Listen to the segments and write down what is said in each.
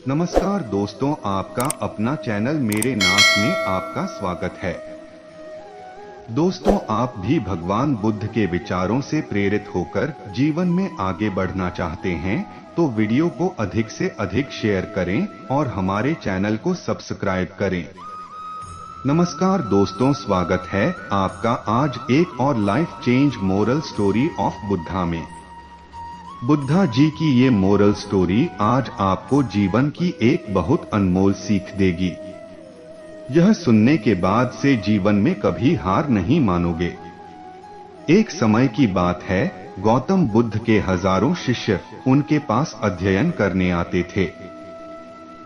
नमस्कार दोस्तों, आपका अपना चैनल मेरे नाक में आपका स्वागत है। दोस्तों, आप भी भगवान बुद्ध के विचारों से प्रेरित होकर जीवन में आगे बढ़ना चाहते हैं तो वीडियो को अधिक से अधिक शेयर करें और हमारे चैनल को सब्सक्राइब करें। नमस्कार दोस्तों, स्वागत है आपका आज एक और life change moral story of Buddha में। बुद्धा जी की ये मोरल स्टोरी आज आपको जीवन की एक बहुत अनमोल सीख देगी। यह सुनने के बाद से जीवन में कभी हार नहीं मानोगे। एक समय की बात है, गौतम बुद्ध के हजारों शिष्य उनके पास अध्ययन करने आते थे।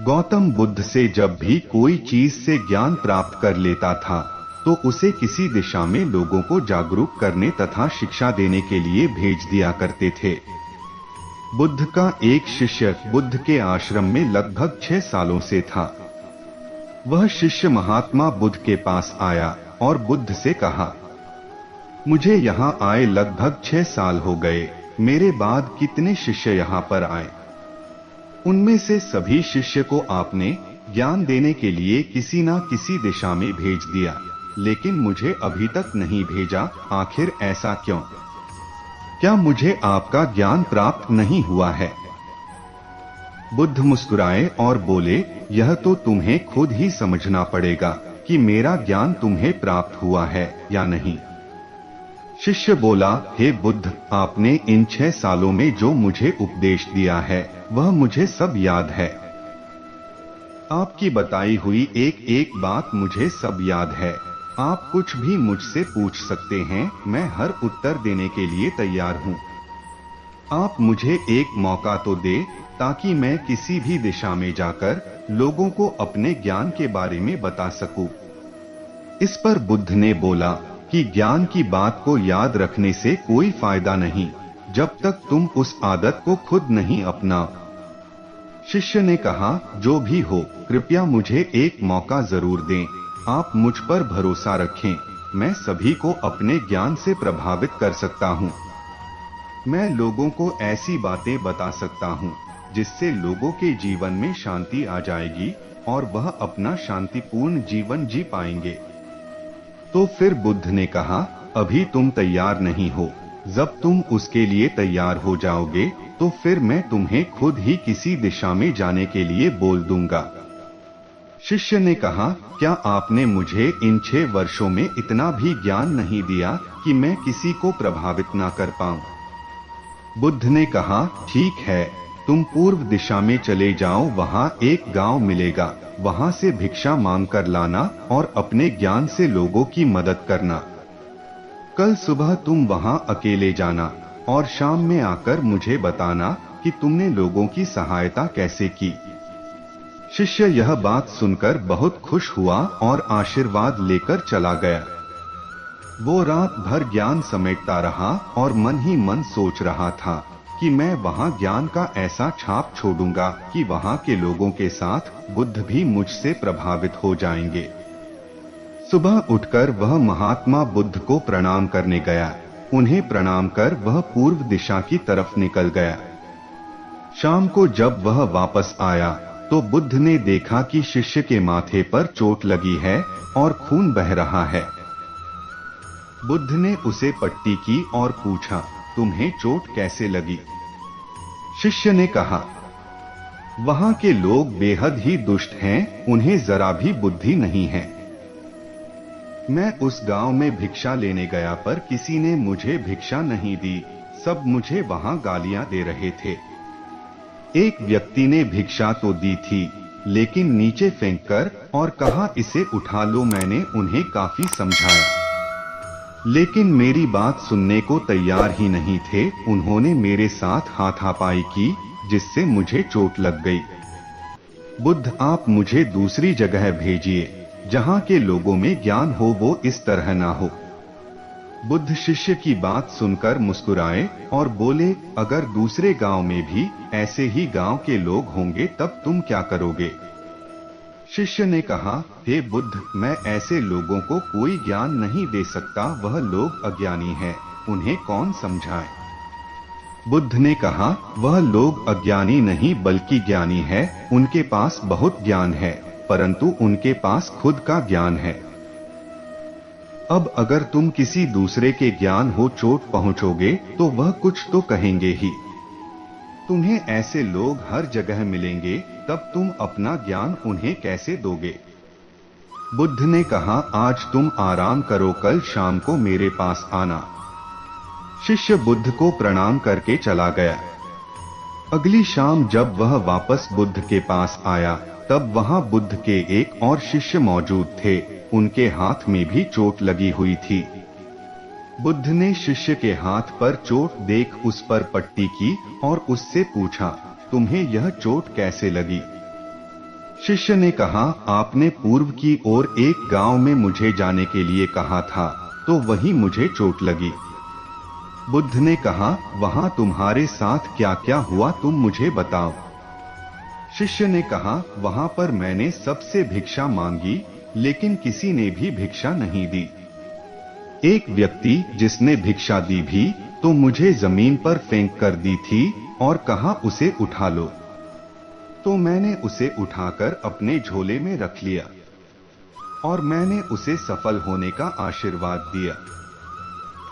गौतम बुद्ध से जब भी कोई चीज से ज्ञान प्राप्त कर लेता था तो उसे किसी दिशा में लोगों को जागरूक करने तथा शिक्षा देने के लिए भेज दिया करते थे। बुद्ध का एक शिष्य बुद्ध के आश्रम में लगभग 6 सालों से था। वह शिष्य महात्मा बुद्ध के पास आया और बुद्ध से कहा, मुझे यहाँ आए लगभग 6 साल हो गए। मेरे बाद कितने शिष्य यहाँ पर आए? उनमें से सभी शिष्य को आपने ज्ञान देने के लिए किसी न किसी दिशा में भेज दिया, लेकिन मुझे अभी तक नहीं भेजा। आखिर ऐसा क्यों? क्या मुझे आपका ज्ञान प्राप्त नहीं हुआ है? बुद्ध मुस्कुराए और बोले, यह तो तुम्हें खुद ही समझना पड़ेगा कि मेरा ज्ञान तुम्हें प्राप्त हुआ है या नहीं। शिष्य बोला, हे बुद्ध, आपने इन 6 सालों में जो मुझे उपदेश दिया है वह मुझे सब याद है। आपकी बताई हुई एक एक बात मुझे सब याद है। आप कुछ भी मुझसे पूछ सकते हैं, मैं हर उत्तर देने के लिए तैयार हूँ। आप मुझे एक मौका तो दे ताकि मैं किसी भी दिशा में जाकर लोगों को अपने ज्ञान के बारे में बता सकूं। इस पर बुद्ध ने बोला कि ज्ञान की बात को याद रखने से कोई फायदा नहीं जब तक तुम उस आदत को खुद नहीं अपनाओ। शिष्य ने कहा, जो भी हो, कृपया मुझे एक मौका जरूर दें। आप मुझ पर भरोसा रखें, मैं सभी को अपने ज्ञान से प्रभावित कर सकता हूँ। मैं लोगों को ऐसी बातें बता सकता हूँ जिससे लोगों के जीवन में शांति आ जाएगी और वह अपना शांतिपूर्ण जीवन जी पाएंगे। तो फिर बुद्ध ने कहा, अभी तुम तैयार नहीं हो। जब तुम उसके लिए तैयार हो जाओगे तो फिर मैं तुम्हें खुद ही किसी दिशा में जाने के लिए बोल दूंगा। शिष्य ने कहा, क्या आपने मुझे इन 6 वर्षों में इतना भी ज्ञान नहीं दिया कि मैं किसी को प्रभावित ना कर पाऊं? बुद्ध ने कहा, ठीक है, तुम पूर्व दिशा में चले जाओ, वहां एक गांव मिलेगा, वहां से भिक्षा मांग कर लाना और अपने ज्ञान से लोगों की मदद करना। कल सुबह तुम वहां अकेले जाना और शाम में आकर मुझे बताना कि तुमने लोगों की सहायता कैसे की। शिष्य यह बात सुनकर बहुत खुश हुआ और आशीर्वाद लेकर चला गया। वो रात भर ज्ञान समेटता रहा और मन ही मन सोच रहा था कि मैं वहां ज्ञान का ऐसा छाप छोड़ूंगा कि वहां के लोगों के साथ बुद्ध भी मुझसे प्रभावित हो जाएंगे। सुबह उठकर वह महात्मा बुद्ध को प्रणाम करने गया। उन्हें प्रणाम कर वह पूर्व दिशा की तरफ निकल गया। शाम को जब वह वापस आया तो बुद्ध ने देखा कि शिष्य के माथे पर चोट लगी है और खून बह रहा है। बुद्ध ने उसे पट्टी की और पूछा, तुम्हें चोट कैसे लगी? शिष्य ने कहा, वहां के लोग बेहद ही दुष्ट हैं, उन्हें जरा भी बुद्धि नहीं है। मैं उस गांव में भिक्षा लेने गया पर किसी ने मुझे भिक्षा नहीं दी, सब मुझे वहां गालियां दे रहे थे। एक व्यक्ति ने भिक्षा तो दी थी लेकिन नीचे फेंककर और कहा, इसे उठा लो। मैंने उन्हें काफी समझाया लेकिन मेरी बात सुनने को तैयार ही नहीं थे। उन्होंने मेरे साथ हाथापाई की जिससे मुझे चोट लग गई। बुद्ध, आप मुझे दूसरी जगह भेजिए जहां के लोगों में ज्ञान हो, वो इस तरह ना हो। बुद्ध शिष्य की बात सुनकर मुस्कुराए और बोले, अगर दूसरे गांव में भी ऐसे ही गांव के लोग होंगे तब तुम क्या करोगे? शिष्य ने कहा, हे बुद्ध, मैं ऐसे लोगों को कोई ज्ञान नहीं दे सकता, वह लोग अज्ञानी हैं, उन्हें कौन समझाए। बुद्ध ने कहा, वह लोग अज्ञानी नहीं बल्कि ज्ञानी है। उनके पास बहुत ज्ञान है, परंतु उनके पास खुद का ज्ञान है। अब अगर तुम किसी दूसरे के ज्ञान हो चोट पहुंचोगे तो वह कुछ तो कहेंगे ही। तुम्हें ऐसे लोग हर जगह मिलेंगे, तब तुम अपना ज्ञान उन्हें कैसे दोगे? बुद्ध ने कहा, आज तुम आराम करो, कल शाम को मेरे पास आना। शिष्य बुद्ध को प्रणाम करके चला गया। अगली शाम जब वह वापस बुद्ध के पास आया, तब वहां बुद्ध के एक और शिष्य मौजूद थे। उनके हाथ में भी चोट लगी हुई थी। बुद्ध ने शिष्य के हाथ पर चोट देख उस पर पट्टी की और उससे पूछा, तुम्हें यह चोट कैसे लगी? शिष्य ने कहा, आपने पूर्व की ओर एक गांव में मुझे जाने के लिए कहा था, तो वहीं मुझे चोट लगी। बुद्ध ने कहा, वहां तुम्हारे साथ क्या क्या हुआ, तुम मुझे बताओ। शिष्य ने कहा, वहां पर मैंने सबसे भिक्षा मांगी, लेकिन किसी ने भी भिक्षा नहीं दी। एक व्यक्ति जिसने भिक्षा दी भी तो मुझे जमीन पर फेंक कर दी थी और कहा, उसे उठा लो। तो मैंने उसे उठाकर अपने झोले में रख लिया और मैंने उसे सफल होने का आशीर्वाद दिया।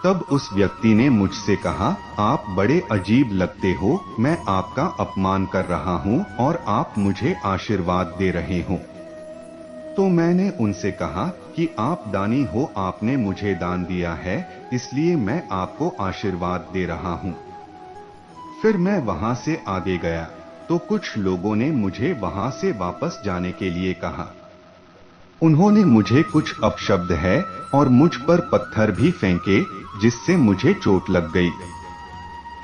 तब उस व्यक्ति ने मुझसे कहा, आप बड़े अजीब लगते हो, मैं आपका अपमान कर रहा हूं और आप मुझे आशीर्वाद दे रहे हो। तो मैंने उनसे कहा कि आप दानी हो, आपने मुझे दान दिया है, इसलिए मैं आपको आशीर्वाद दे रहा हूं। फिर मैं वहां से आगे गया तो कुछ लोगों ने मुझे वहां से वापस जाने के लिए कहा। उन्होंने मुझे कुछ अपशब्द है और मुझ पर पत्थर भी फेंके, जिससे मुझे चोट लग गई।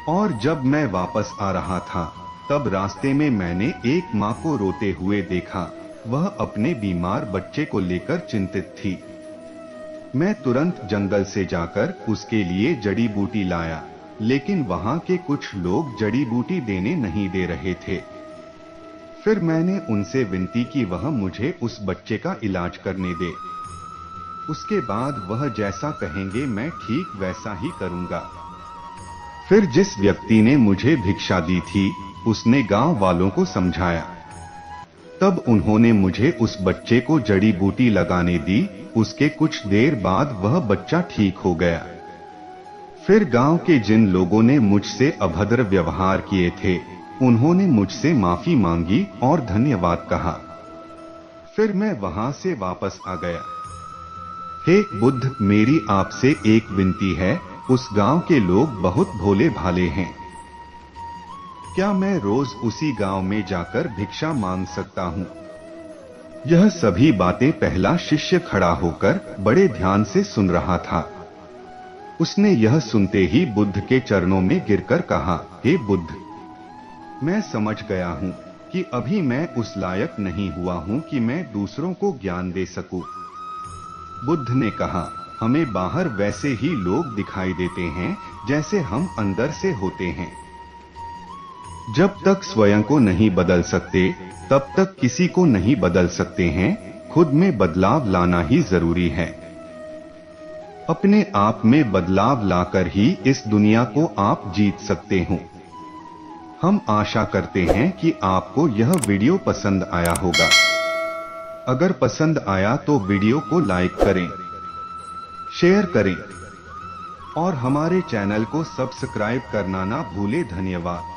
और जब मैं वापस आ रहा था, तब रास्ते में मैंने एक माँ को रोते हुए देखा। वह अपने बीमार बच्चे को लेकर चिंतित थी। मैं तुरंत जंगल से जाकर उसके लिए जड़ी बूटी लाया, लेकिन वहां के कुछ लोग जड़ी बूटी देने नहीं दे रहे थे। फिर मैंने उनसे विनती की वह मुझे उस बच्चे का इलाज करने दे। उसके बाद वह जैसा कहेंगे मैं ठीक वैसा ही करूंगा। फिर जिस व्यक्ति ने मुझे भिक्षा दी थी, उसने गांव वालों को समझाया। तब उन्होंने मुझे उस बच्चे को जड़ी बूटी लगाने दी। उसके कुछ देर बाद वह बच्चा ठीक हो गया। फिर गांव के जिन लोगों ने मुझसे अभद्र व्यवहार किए थे, उन्होंने मुझसे माफी मांगी और धन्यवाद कहा। फिर मैं वहां से वापस आ गया। हे बुद्ध, मेरी आपसे एक विनती है, उस गांव के लोग बहुत भोले भाले हैं। क्या मैं रोज उसी गांव में जाकर भिक्षा मांग सकता हूं? यह सभी बातें पहला शिष्य खड़ा होकर बड़े ध्यान से सुन रहा था। उसने यह सुनते ही बुद्ध के चरणों में गिरकर कहा, हे बुद्ध, मैं समझ गया हूं कि अभी मैं उस लायक नहीं हुआ हूं कि मैं दूसरों को ज्ञान दे सकूं। बुद्ध ने कहा, हमें बाहर वैसे ही लोग दिखाई देते हैं जैसे हम अंदर से होते हैं। जब तक स्वयं को नहीं बदल सकते, तब तक किसी को नहीं बदल सकते हैं। खुद में बदलाव लाना ही जरूरी है। अपने आप में बदलाव लाकर ही इस दुनिया को आप जीत सकते हो। हम आशा करते हैं कि आपको यह वीडियो पसंद आया होगा। अगर पसंद आया तो वीडियो को लाइक करें, शेयर करें और हमारे चैनल को सब्सक्राइब करना ना भूलें। धन्यवाद।